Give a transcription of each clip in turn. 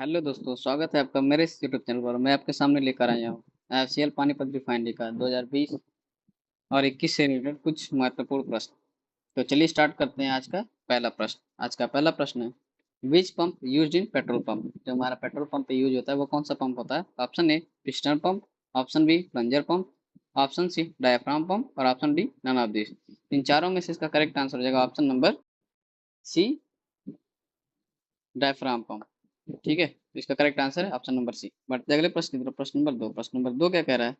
Hello दोस्तों, स्वागत है आपका मेरे इस यूट्यूब चैनल पर। मैं आपके सामने लेकर आया हूँ एफसीएल पानीपत रिफाइनरी का 2020 और 21 से रिलेटेड कुछ महत्वपूर्ण प्रश्न। तो चलिए स्टार्ट करते हैं आज का पहला प्रश्न। आज का पहला प्रश्न है, which pump used in petrol pump. जो हमारा पेट्रोल पंप पे यूज होता है वो कौन सा पंप होता है? Option A piston pump, option B plunger pump, option C diaphragm pump और option D none of this. इन चारों में से इसका करेक्ट आंसर हो जाएगा option number C, diaphragm pump. ठीक है, तो इसका करेक्ट आंसर है ऑप्शन नंबर सी। बढ़ते हैं अगले प्रश्न की तरफ। प्रश्न नंबर दो। प्रश्न नंबर दो क्या कह रहा है?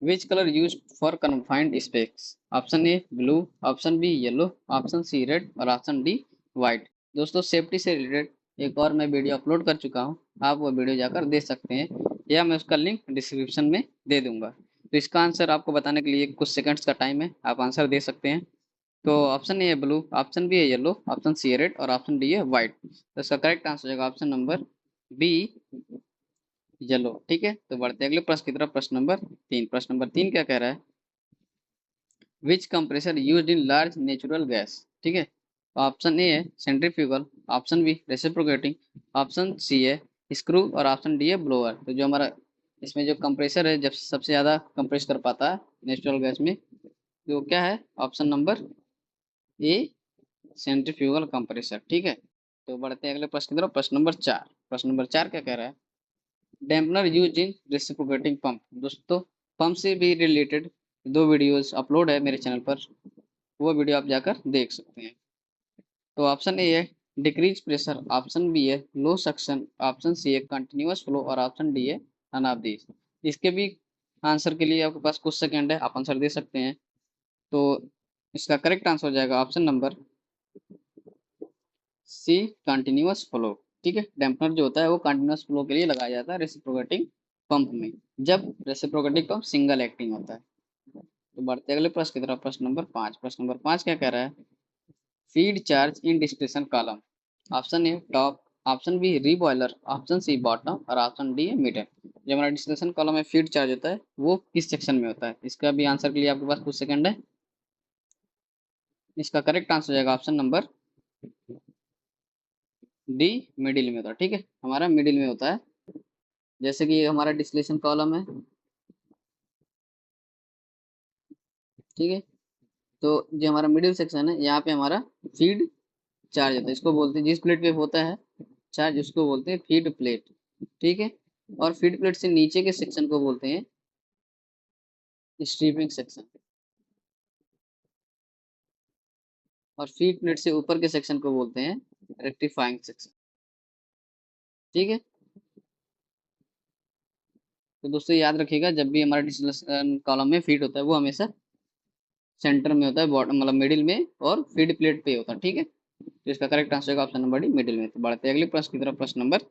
Which colour use for confined space. Option A blue, option B yellow, option C red और ऑप्शन डी व्हाइट। दोस्तों, सेफ्टी से रिलेटेड एक और मैं वीडियो अपलोड कर चुका हूँ, आप वो वीडियो जाकर देख सकते हैं या मैं उसका लिंक डिस्क्रिप्शन में दे दूंगा। तो इसका आंसर आपको बताने के लिए कुछ सेकंड्स का टाइम है, आप आंसर दे सकते हैं। तो ऑप्शन ए है ब्लू, ऑप्शन बी है येलो, ऑप्शन सी है रेड और ऑप्शन डी है व्हाइट। तो इसका करेक्ट आंसर हो जाएगा ऑप्शन नंबर बी, येलो। ठीक है, तो बढ़ते हैं अगले प्रश्न की तरफ। प्रश्न नंबर तीन। प्रश्न नंबर तीन क्या कह रहा है? Which compressor used in large natural gas. ठीक है, ऑप्शन ए है centrifugal, option B reciprocating, option C है स्क्रू और ऑप्शन डी है ब्लोअर। तो जो हमारा इसमें जो कंप्रेसर है, जब सबसे ज्यादा कंप्रेस कर पाता है नेचुरल गैस में, तो क्या है? ऑप्शन नंबर ए, सेंट्रीफ्यूगल कंप्रेसर। ठीक है, तो बढ़ते हैं अगले प्रश्न की तरफ। प्रश्न नंबर चार। प्रश्न नंबर चार क्या कह रहा है? Dampener use in reciprocating pump. दोस्तों, पंप से भी रिलेटेड दो वीडियोस अपलोड है मेरे चैनल पर, वो वीडियो आप जाकर देख सकते हैं। तो ऑप्शन ए है डिक्रीज प्रेशर, ऑप्शन बी है लो सक्शन, ऑप्शन सी है कंटिन्यूअस फ्लो और ऑप्शन डी है नन ऑफ दिस। इसके भी आंसर के लिए आपके पास कुछ सेकंड है, आप आंसर दे सकते हैं। तो इसका करेक्ट आंसर हो जाएगा option number C, continuous flow. ठीक है, डैम्पनर जो होता है वो कंटिन्यूअस फ्लो के लिए लगाया जाता है रेसिप्रोकेटिंग पंप में, जब रेसिप्रोकेटिंग पंप सिंगल एक्टिंग होता है। तो बढ़ते अगले प्रश्न की तरफ। प्रश्न नंबर पाँच। प्रश्न नंबर पाँच क्या कह रहा है? Feed charge in distillation column. Option A top, option B reboiler, option C bottom और ऑप्शन डी है मिडल। जो हमारा डिस्टिलेशन कॉलम में फीड चार्ज होता है वो किस सेक्शन में होता है? इसका भी आंसर के लिए आपके पास कुछ सेकंड है। इसका करेक्ट आंसर हो जाएगा ऑप्शन नंबर डी, मिडिल में होता है। ठीक है, हमारा मिडिल में होता है। जैसे कि हमारा डिस्टिलेशन कॉलम है, ठीक है, तो जो हमारा मिडिल सेक्शन है यहाँ पे हमारा फीड चार्ज होता है। इसको बोलते हैं, जिस प्लेट पे होता है चार्ज उसको बोलते हैं फीड प्लेट। ठीक है, और फीड प्लेट से नीचे के सेक्शन को बोलते हैं स्ट्रीपिंग सेक्शन, और फीड प्लेट से ऊपर के सेक्शन को बोलते हैं रेक्टिफाइंग सेक्शन। ठीक है, तो दोस्तों याद रखिएगा, जब भी हमारा डिस्टिलेशन कॉलम में फीड होता है वो हमेशा सेंटर में होता है, बॉटम मतलब मिडिल में, और फीड प्लेट पे होता है। ठीक है, तो इसका करेक्ट आंसर होगा ऑप्शन नंबर डी, मिडिल में। तो बढ़ते हैं अगले प्रश्न की तरफ। प्रश्न नंबर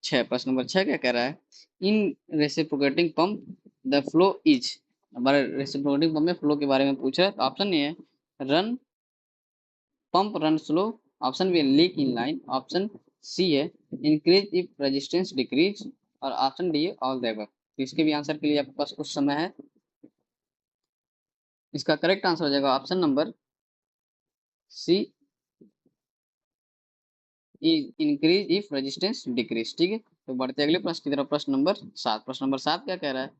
छह। प्रश्न नंबर छह क्या कह रहा है? In reciprocating pump the flow is. हमारे रेसिप्रोकेटिंग पंप में फ्लो के बारे में पूछ रहा है। तो ऑप्शन ए है run, pump run slow, option B leak in line, option C है इंक्रीज इफ रेजिस्टेंस डिक्रीज और ऑप्शन डी है ऑल द अबव। तो इसके भी आंसर के लिए आपके पास कुछ समय है। इसका करेक्ट आंसर हो जाएगा option number C, increase if resistance decrease. ठीक है, तो बढ़ते अगले प्रश्न की तरफ। प्रश्न नंबर सात। प्रश्न नंबर सात क्या कह रहा है?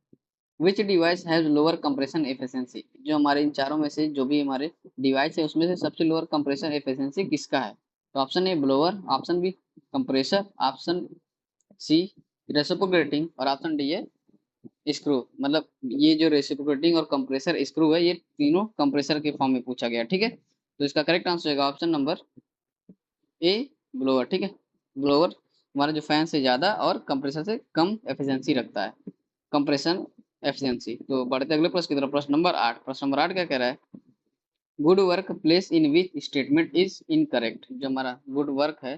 विच device has lower compression efficiency. जो हमारे इन चारों में से जो भी हमारे डिवाइस है उसमें से सबसे लोअर कंप्रेशन एफिशिएंसी किसका है? तो option A blower, option B compressor, option C reciprocating और ऑप्शन डी है स्क्रू। मतलब ये जो रेसिप्रोकेटिंग और कंप्रेसर स्क्रू है, ये तीनों कंप्रेसर के फॉर्म में पूछा गया। ठीक है, तो इसका करेक्ट आंसर होगा ऑप्शन नंबर ए, ब्लोअर। ठीक है, ब्लोअर हमारा जो फैन से ज्यादा और कंप्रेसर से कम एफिशिएंसी रखता है, कंप्रेशन एफिशिएंसी। तो बढ़ते अगले प्रश्न की तरफ। प्रश्न नंबर आठ। प्रश्न नंबर आठ क्या कह रहा है? Good work place in which statement is incorrect. जो हमारा गुड वर्क है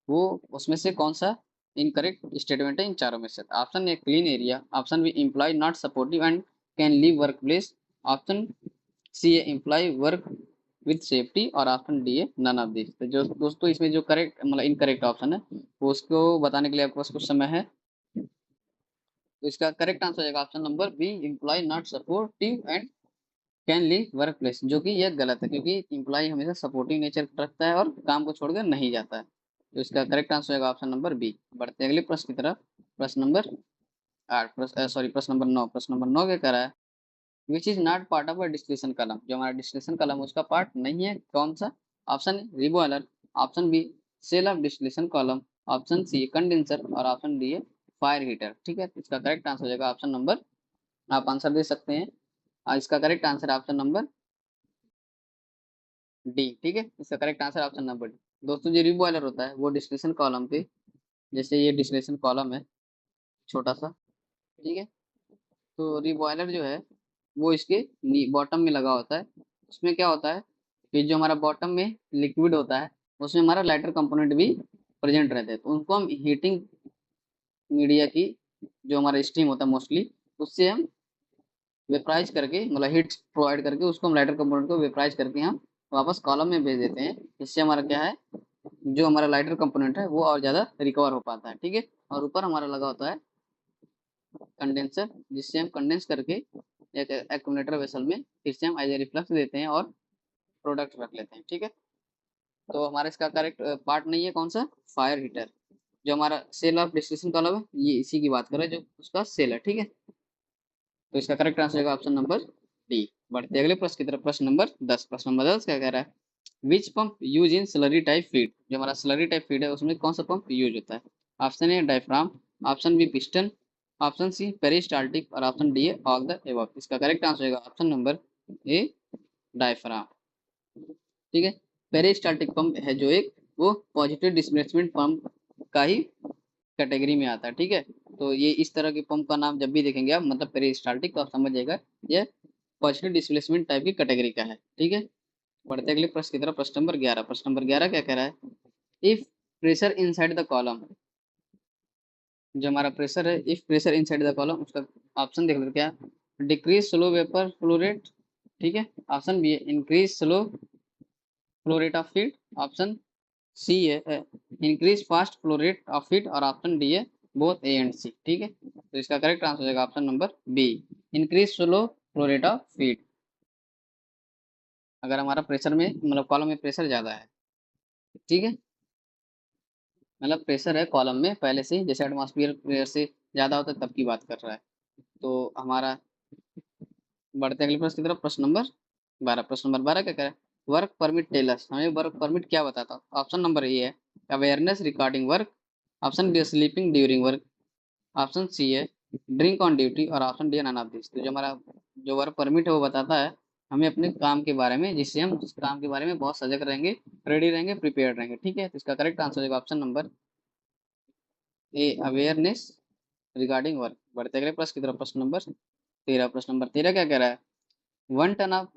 वो उसमें से कौन सा इनकरेक्ट स्टेटमेंट है इन चारों में से? Option A clean area, option B employ not supportive and can leave work place, option C है इम्प्लॉय वर्क विथ सेफ्टी और ऑप्शन डी है नन ऑफ दिस। तो जो दोस्तों इसमें जो करेक्ट मतलब इनकरेक्ट ऑप्शन है वो उसको बताने के लिए आपके पास कुछ समय है। तो इसका करेक्ट आंसर हो जाएगा option number B, employ not supportive and can leave work place. जो कि यह गलत है, क्योंकि इम्प्लॉय हमेशा सपोर्टिव नेचर रखता है और काम को छोड़कर नहीं जाता है। तो इसका करेक्ट आंसर होगा ऑप्शन नंबर बी। बढ़ते हैं अगले प्रश्न की तरफ। प्रश्न नंबर 8, प्रश्न नंबर 9। प्रश्न नंबर 9 क्या कह रहा है? Which is not part of a distillation column. जो हमारा डिस्टिलेशन कॉलम उसका पार्ट नहीं है, कौन सा? Option A reboiler, option B cell of distillation column, option C condenser और ऑप्शन डी है फायर हीटर। ठीक है, इसका करेक्ट आंसर हो जाएगा ऑप्शन नंबर, आप आंसर दे सकते हैं। इसका correct answer option number D. ठीक है, इसका correct answer option number D. दोस्तों जो रिबॉयलर होता है वो डिस्टिलेशन कॉलम पे, जैसे ये डिस्टिलेशन कॉलम है छोटा सा, ठीक है, तो रिबॉयलर जो है वो इसके बॉटम में लगा होता है। उसमें क्या होता है कि जो हमारा बॉटम में लिक्विड होता है उसमें हमारा लाइटर कंपोनेंट भी प्रेजेंट रहते हैं, तो उनको हम हीटिंग मीडिया की, जो हमारा स्टीम होता है मोस्टली, उससे हम वेपराइज करके, मतलब हीट प्रोवाइड करके उसको हम लाइटर कंपोनेंट को वेपराइज करके हम वापस कॉलम में भेज देते हैं। इससे हमारा क्या है, जो हमारा लाइटर कंपोनेंट है वो और ज़्यादा रिकवर हो पाता है। ठीक है, और ऊपर हमारा लगा होता है कंडेंसर, जिससे हम कंडेंस करके एक एक्यूमुलेटर वेसल में फिर से हम एज ए रिफ्लक्स देते हैं और प्रोडक्ट रख लेते हैं। ठीक है, तो हमारा इसका करेक्ट पार्ट नहीं है कौन सा? Fire heater. जो हमारा सेल ऑफ डिस्टिलेशन कॉलम है ये इसी की बात कर रहे हैं, जो उसका सेल है। ठीक है, तो इसका करेक्ट आंसर होगा ऑप्शन नंबर डी। बढ़ते अगले प्रश्न की तरफ। प्रश्न नंबर 10। प्रश्न नंबर 10 क्या कह रहा है? Which pump use in slurry type feed. जो हमारा स्लरी टाइप फीड है उसमें कौन सा पंप यूज होता है? Option A diaphragm, option B piston, option C peristaltic और ऑप्शन डी है ऑल द एबव। इसका करेक्ट आंसर होगा ऑप्शन नंबर ए डायफ्राम। ठीक है, पेरिस्टाल्टिक पंप है जो एक, वो पॉजिटिव डिस्प्लेसमेंट पंप का ही कैटेगरी में आता है। ठीक है, तो ये इस तरह के पंप का नाम जब भी देखेंगे आप, मतलब पेरिस्टाल्टिक, तो आप समझ जाएगा ये पॉजिटिव डिस्प्लेसमेंट टाइप की कैटेगरी का है। ठीक है, बढ़ते अगले प्रश्न की तरफ। प्रश्न नंबर 11। प्रश्न नंबर 11 क्या कह रहा है? If pressure inside the column. जो हमारा प्रेशर है, if pressure inside the column, उसका ऑप्शन देख लो क्या? Decrease slow vapour flow rate, ठीक है, ऑप्शन बी है increase slow flow rate of feed, option C है increase fast flow rate of feed और ऑप्शन डी है बोथ ए एंड सी। ठीक है, तो इसका करेक्ट आंसर हो जाएगा option number B increase slow flow rate of feed. अगर हमारा प्रेशर में, मतलब कॉलम में प्रेशर ज़्यादा है, ठीक है, मतलब प्रेशर है कॉलम में पहले से, जैसे एटमॉस्फेयर प्रेशर से ज़्यादा होता है तब की बात कर रहा है। तो हमारा बढ़ते अगले प्रश्न की तरफ। प्रश्न नंबर 12। प्रश्न नंबर 12 क्या कह रहा है? वर्क परमिट टेलर्स, हमें वर्क परमिट क्या बताता है? ऑप्शन नंबर ए है awareness regarding work, option B sleeping during work, option C है ड्रिंक ऑन ड्यूटी और option D none of this. तो जो हमारा जो वर्क परमिट है वो बताता है हमें अपने काम के बारे में, जिससे हम उस काम के बारे में बहुत सजग रहेंगे, रेडी रहेंगे, प्रिपेयर रहेंगे। ठीक है, तो इसका करेक्ट आंसर होगा ऑप्शन नंबर ए अवेयरनेस रिगार्डिंग वर्क। बढ़ते अगले प्रश्न की तरफ। प्रश्न नंबर 13। प्रश्न नंबर 13 क्या कह रहा है? 1 टन ऑफ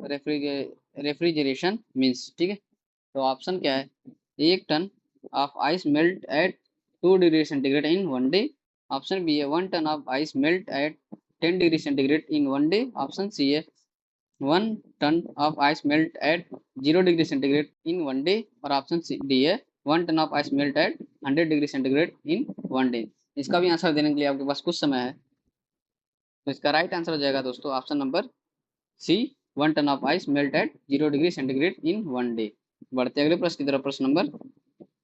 रेफ्रिजरेशन मीन्स, ठीक है, तो ऑप्शन क्या है? 1 ton of ice melt at 2 degree centigrade in 1 day, option B है 1 ton of ice melt at 10 degree centigrade in 1 day, option C है 1 ton of ice melt at 0 degree centigrade in 1 day और option C D है 1 ton of ice melt at 100 degree centigrade in 1 day. इसका भी answer देने के लिए आपके पास कुछ समय है, तो इसका राइट आंसर हो जाएगा दोस्तों option number C 1 ton of ice melt at 0 degree centigrade in 1 day. बढ़ते अगले प्रश्न की तरफ। प्रश्न नंबर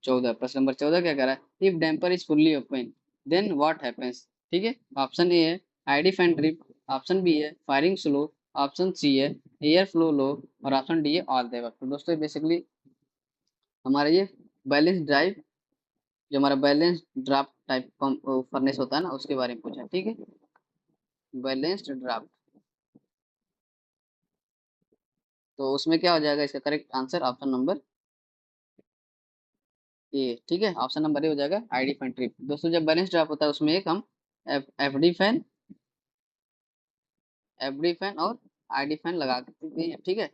14। प्रश्न नंबर 14 क्या कह रहा है? If damper is fully open then what happens. ठीक है, ऑप्शन ए है ID fan trip, option B है फायरिंग स्लो, ऑप्शन सी है एयर फ्लो लो और ऑप्शन डी है ऑल द अबव। तो दोस्तों बेसिकली हमारा ये बैलेंस ड्राइव, जो हमारा बैलेंस ड्राफ्ट टाइप फर्नेस होता है ना, उसके बारे में पूछा। ठीक है, बैलेंस्ड ड्राफ्ट, तो उसमें क्या हो जाएगा? इसका करेक्ट आंसर ऑप्शन नंबर ए। ठीक है, ऑप्शन नंबर ए हो जाएगा आईडी फैन ट्रिप। दोस्तों जब बैलेंस ड्राफ्ट होता है उसमें एक हम एफडी फैन और आईडी फैन लगा देते हैं। ठीक है,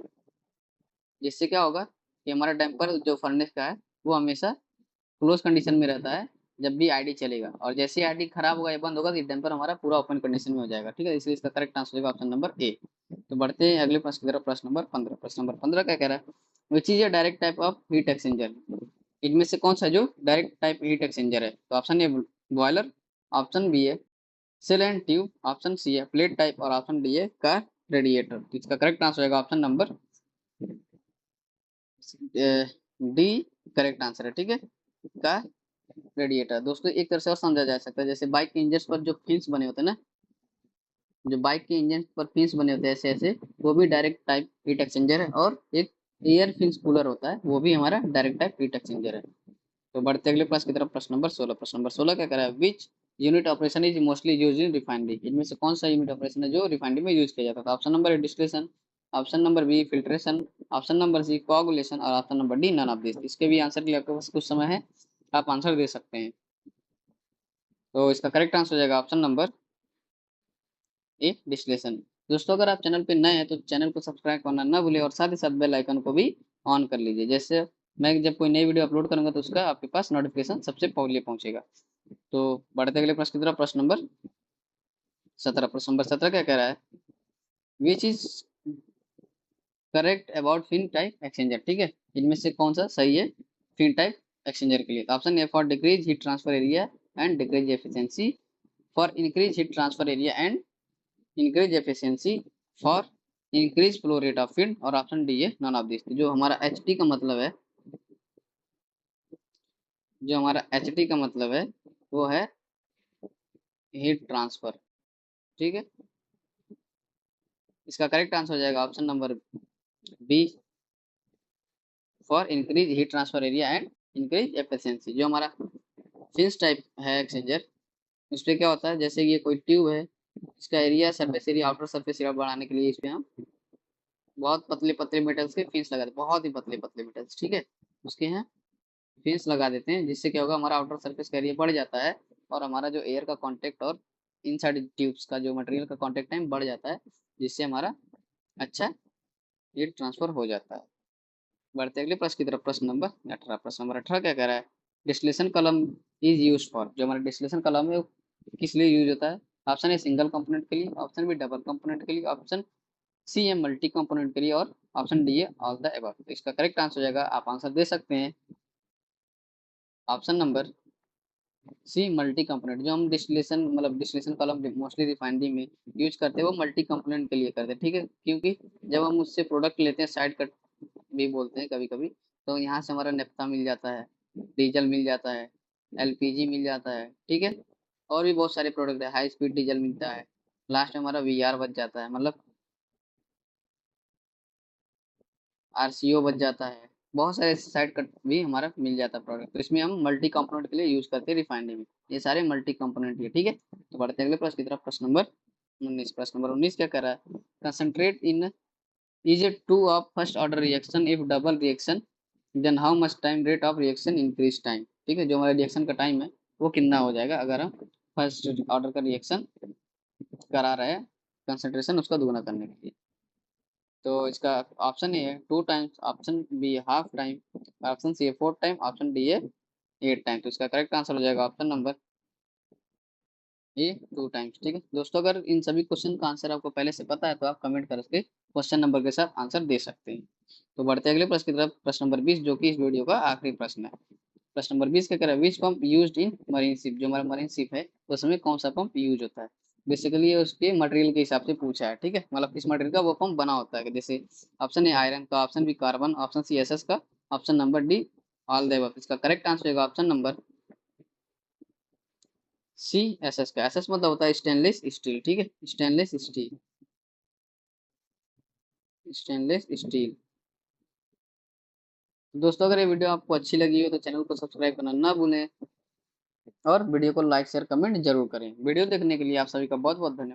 जिससे क्या होगा कि हमारा डैम्पर जो फर्नेस का है वो हमेशा क्लोज कंडीशन में रहता है जब भी आईडी चलेगा, और जैसे ही आईडी खराब होगा या बंद होगा तो डैम्पर हमारा पूरा ओपन कंडीशन में हो जाएगा। ठीक है, इसलिए इसका करेक्ट आंसर होगा ऑप्शन नंबर ए। तो बढ़ते हैं अगले प्रश्न की तरफ। प्रश्न नंबर 15। प्रश्न नंबर 15 क्या कह रहा है? Which is a direct type of heat exchanger. इनमें से कौन सा जो डायरेक्ट टाइप हीट एक्सचेंजर है? तो option A boiler, option B है shell and tube, option C है प्लेट टाइप और ऑप्शन डी है कार रेडिएटर। तो इसका करेक्ट आंसर होगा option number D correct answer है। ठीक है, का रेडिएटर। दोस्तों एक तरह से और समझा जा सकता है, जैसे बाइक के इंजन पर जो फिन्स बने होते हैं ना, जो बाइक के इंजन पर फिन्स बने होते हैं ऐसे ऐसे, वो भी डायरेक्ट टाइप हीट एक्सचेंजर है। और एक एयर फिन्स कूलर होता है, वो भी हमारा डायरेक्ट टाइप हीट एक्सचेंजर है। तो बढ़ते अगले प्रश्न की तरफ। प्रश्न नंबर 16। प्रश्न नंबर 16 क्या कह रहा है, which unit operation is mostly use in refinery. इनमें से कौन सा यूनिट ऑपरेशन है जो रिफाइनरी में यूज किया जाता है। Option number A distillation, option number B filtration, option number C coagulation और option number D none of this. इसके भी आंसर के लिए आपके पास कुछ समय है, आप आंसर दे सकते हैं। तो इसका करेक्ट आंसर हो जाएगा ऑप्शन नंबर ए डिस्टिलेशन। दोस्तों अगर आप चैनल पे नए हैं तो चैनल को सब्सक्राइब करना ना भूलें और साथ ही साथ बेल आइकन को भी ऑन कर लीजिए, जैसे मैं जब कोई नई वीडियो अपलोड करूंगा तो उसका आपके पास नोटिफिकेशन सबसे पहले पहुंचेगा। तो बढ़ते अगले प्रश्न की तरफ। प्रश्न नंबर 17। प्रश्न नंबर 17 क्या कह रहा है, which is correct about fin type exchanger. ठीक है, इनमें से कौन सा सही है फिन टाइप एक्सचेंजर के लिए। तो option A for decrease heat transfer area and decrease efficiency, for increase heat transfer area and increase efficiency, for increase flow rate of feed, और ऑप्शन डी है नॉन ऑफ दिस। जो हमारा H T का मतलब है, जो हमारा H T का मतलब है वो है हीट ट्रांसफर। ठीक है, इसका करेक्ट आंसर हो जाएगा option number B, for increase heat transfer area and increase efficiency. जो हमारा फिन्स टाइप है एक्सचेंजर, उस पर क्या होता है, जैसे ये कोई ट्यूब है, इसका area surface area outer surface area बढ़ाने के लिए इस पे हम बहुत पतले पतले मेटल्स के फिन्स लगा देते हैं, बहुत ही पतले पतले मेटल्स। ठीक है, उसके हैं फिन्स लगा देते हैं, जिससे क्या होगा, हमारा आउटर सरफेस का एरिया बढ़ जाता है और हमारा जो एयर का कांटेक्ट और इनसाइड ट्यूब्स का जो मटेरियल का कांटेक्ट टाइम बढ़ जाता है, जिससे हमारा अच्छा हीट ट्रांसफर हो जाता है। बढ़ते अगले प्रश्न की तरफ। प्रश्न नंबर 18। प्रश्न नंबर 18 क्या कह रहा है, डिस्टिलेशन कलम इज यूज फॉर। जो हमारा डिस्टिलेशन कलम है वो किस लिए यूज होता है। ऑप्शन ए सिंगल कंपोनेंट के लिए, ऑप्शन बी डबल कंपोनेंट के लिए, ऑप्शन सी है मल्टी कंपोनेंट के लिए और ऑप्शन डी है ऑल द अबव। तो इसका करेक्ट आंसर हो जाएगा, आप आंसर दे सकते हैं, option number C multi component. जो हम डिस्टिलेशन मतलब डिस्टिलेशन कॉलम मोस्टली रिफाइनरी में यूज करते हैं वो मल्टी कंपोनेंट के लिए करते हैं। ठीक है, क्योंकि जब हम उससे प्रोडक्ट लेते हैं, साइड कट भी बोलते हैं कभी कभी, तो यहाँ से हमारा नेफ्ता मिल जाता है, डीजल मिल जाता है, एलपीजी मिल जाता है। ठीक है, और भी बहुत सारे प्रोडक्ट है, हाई स्पीड डीजल मिलता है, लास्ट में हमारा वीआर बच जाता है, मतलब आरसीओ बच जाता है, बहुत सारे साइड कट भी हमारा मिल जाता है प्रोडक्ट। तो इसमें हम मल्टी कंपोनेंट के लिए यूज करते हैं रिफाइनरी में, ये सारे मल्टी कंपोनेंट है। ठीक है, तो बढ़ते अगले प्रश्न की तरफ। प्रश्न नंबर 19। प्रश्न नंबर 19 क्या कर रहा है, concentrate in is a two of first order reaction if double reaction then how much time rate of reaction increase time. ठीक है, जो हमारा रिएक्शन का टाइम है वो कितना हो जाएगा अगर हम फर्स्ट ऑर्डर का रिएक्शन करा रहे हैं कंसंट्रेशन उसका दोगुना करने के लिए। तो इसका ऑप्शन ए है 2 टाइम्स, ऑप्शन बी है हाफ टाइम, ऑप्शन सी है 4 टाइम, ऑप्शन डी है 8 टाइम। तो इसका करेक्ट आंसर हो जाएगा ऑप्शन नंबर ए 2 टाइम्स। ठीक है दोस्तों, अगर इन सभी क्वेश्चन का आंसर आपको पहले से पता है तो आप कमेंट करके क्वेश्चन नंबर के साथ आंसर दे सकते हैं। तो बढ़ते अगले प्रश्न की तरफ। प्रश्न नंबर 20 जो कि इस वीडियो का आखिरी प्रश्न है। प्रश्न नंबर 20 क्या कह रहा है, which pump used in marine ship. जो हमारा मरीन शिप है उसमें कौन सा पंप यूज होता है। बेसिकली ये उसके मटेरियल के हिसाब से पूछा है। ठीक है, मतलब किस मटेरियल का वो पंप बना होता है, जैसे ऑप्शन ए आयरन का, option B carbon, option C SS का, option number D all the above. इसका करेक्ट आंसर होगा ऑप्शन नंबर सी एसएस का। एसएस मतलब होता है स्टेनलेस स्टील। ठीक है, स्टेनलेस स्टील, स्टेनलेस स्टील। दोस्तों अगर ये वीडियो आपको अच्छी लगी हो तो चैनल को सब्सक्राइब करना ना भूलें और वीडियो को लाइक शेयर कमेंट जरूर करें। वीडियो देखने के लिए आप सभी का बहुत बहुत धन्यवाद।